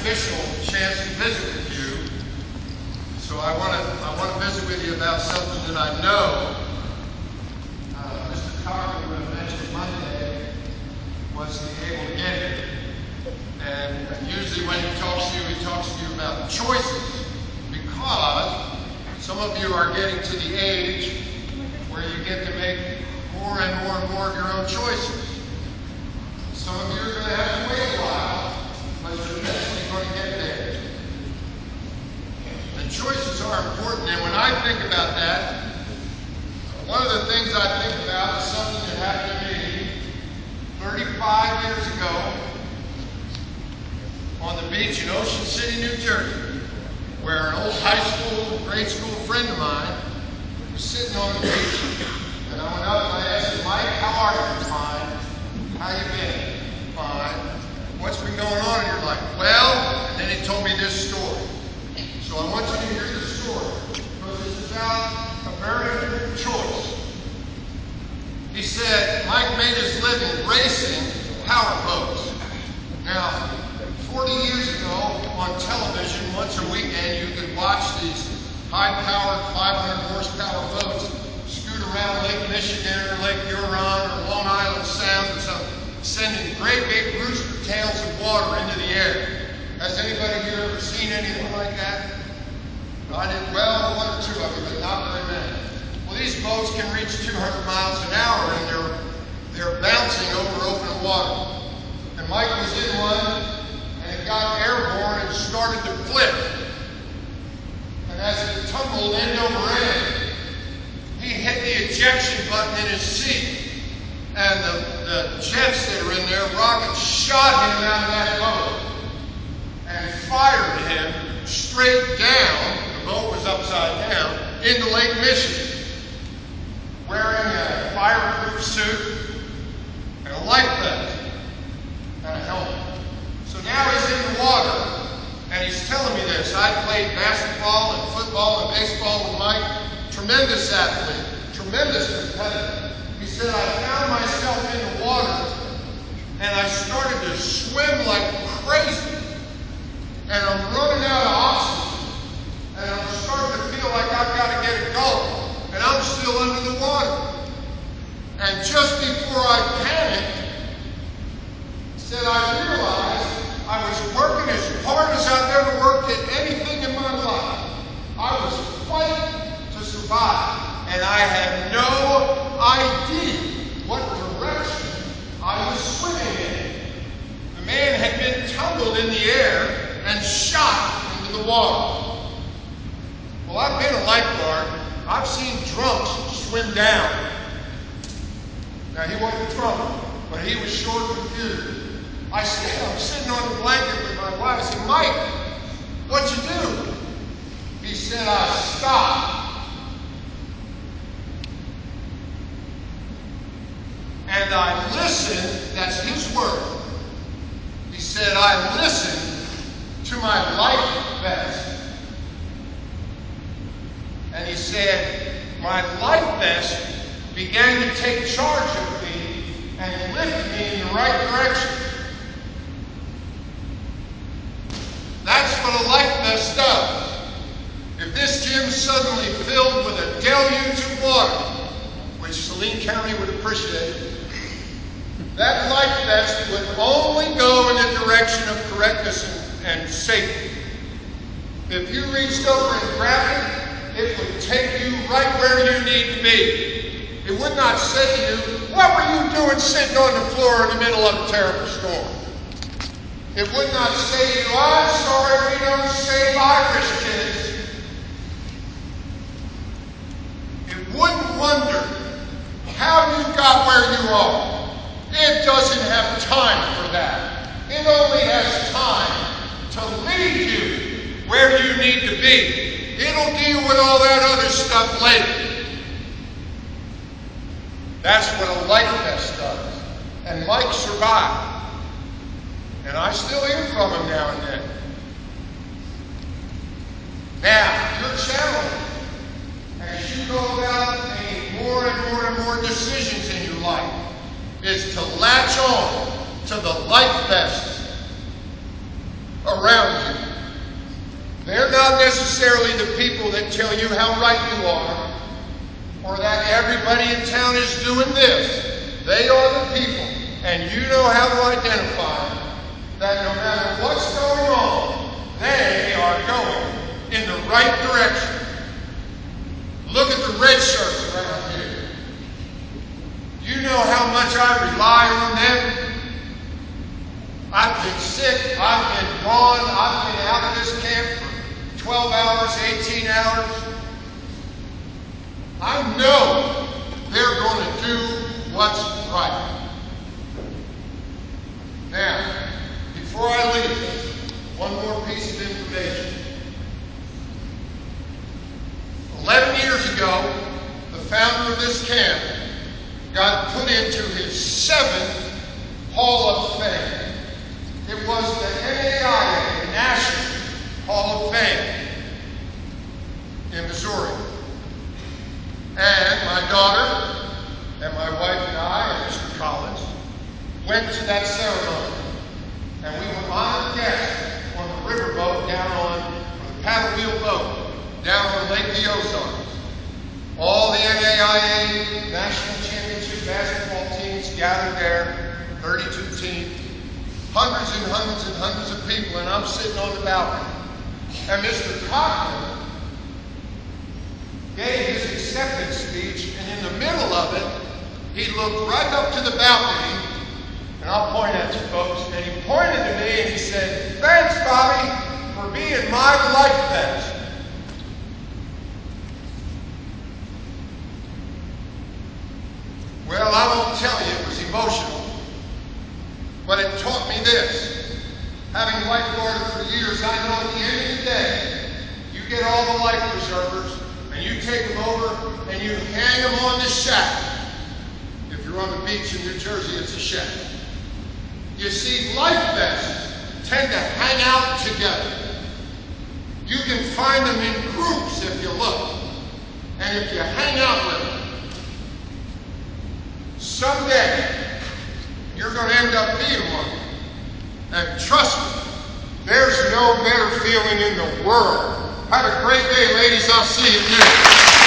official chance to visit with you. So I want to visit with you about something that I know Mr. Carter would have mentioned Monday wasn't able to get here. And usually when he talks to you about choices, because some of you are getting to the age where you get to make more and more and more of your own choices. Some of you are going to have to wait a while, but you're eventually going to get there. And choices are important, and when I think about that, one of the things I think about is something that happened to me 35 years ago on the beach in Ocean City, New Jersey, where an old high school, grade school friend of mine was sitting on the beach, and I went up and I asked him, Mike, how are you? Fine. How you been? Fine. What's been going on in your life? Well, and then he told me this story. So I want you to hear the story, because it's about a very important choice. He said Mike made his living racing power boats. Now, 40 years ago, on television, once a weekend, you could watch these high-powered 500 horsepower boats scoot around Lake Michigan or Lake Huron or Long Island Sound or something, sending great big rooster tails of water into the air. Has anybody here ever seen anything like that? I did. Well, one or two of you, but not very many. Well, these boats can reach 200 miles an hour, and they're bouncing over open water. And Mike was in one, and it got airborne and started to flip. And as it tumbled end over end, he hit the ejection button in his seat, and the jets that are in there, rockets, shot him out of that boat and fired him straight down. The boat was upside down into Lake Michigan, wearing a fireproof suit and a life vest and a helmet. So now he's in the water, and he's telling me this. I played basketball and football and baseball with Mike. Tremendous athlete, tremendous competitor. He said, I found myself in the water, and I started to swim like crazy. And I'm running out of oxygen, and I'm starting to feel like I've got to get it going. And I'm still under the water. And just before I panicked, said I realized I was working as hard as I've ever worked at anything in my life. I was fighting to survive, and I had no idea what direction I was swimming in. The man had been tumbled in the air and shot into the water. Well, I've been a lifeguard. I've seen drunks swim down. Now, he wasn't drunk, but he was short and confused. I'm sitting on the blanket with my wife. I said, Mike, what'd you do? He said, I stopped. And I listened. That's his word. He said, I listened to my life vest. And he said, my life vest began to take charge of me and lift me in the right direction. That's what a life vest does. If this gym suddenly filled with a deluge of water, which Saline County would appreciate, that life vest would only go in the direction of correctness and safety. If you reached over and grabbed it, it would take you right where you need to be. It would not say to you, what were you doing sitting on the floor in the middle of a terrible storm? It would not say to you, I'm sorry we don't save Irish kids. It wouldn't wonder how you got where you are. It doesn't have time for that. It only has time to lead you where you need to be. It'll deal with all that other stuff later. That's what a life vest does. And Mike survived. And I still hear from him now and then. Now, your challenge, as you go about making more and more and more decisions in your life, is to latch on to the life vest around necessarily the people that tell you how right you are, or that everybody in town is doing this. They are the people, and you know how to identify that no matter what's going on, they are going in the right direction. Look at the red shirts around here. You know how much I rely on them. I've been sick, I've been gone, I've been out of this camp for 12 hours, 18 hours. I know they're going to do what's right. Now, before I leave, one more piece of information. 11 years ago, the founder of this camp got put into his 7th Hall of Fame. It was the NAIA, the National Hall of Fame in Missouri. And my daughter and my wife and I, and Mr. Collins, went to that ceremony. And we were honored guests on the riverboat down on, or the paddle wheel boat, down on Lake the Ozarks. All the NAIA National Championship basketball teams gathered there, 32 teams, hundreds and hundreds and hundreds of people, and I'm sitting on the balcony. And Mr. Cochran gave his acceptance speech, and in the middle of it, he looked right up to the balcony, and I'll point at you folks, and he pointed to me and he said, "Thanks, Bobby, for being my life vest." Well, I won't tell you it was emotional, but it taught me this. Having lifeguarded for years, I know at the end of the day, you get all the life preservers, and you take them over, and you hang them on the shack. If you're on the beach in New Jersey, it's a shack. You see, life vests tend to hang out together. You can find them in groups if you look, and if you hang out with them, someday, you're going to end up being one. And trust me, there's no better feeling in the world. Have a great day, ladies. I'll see you next.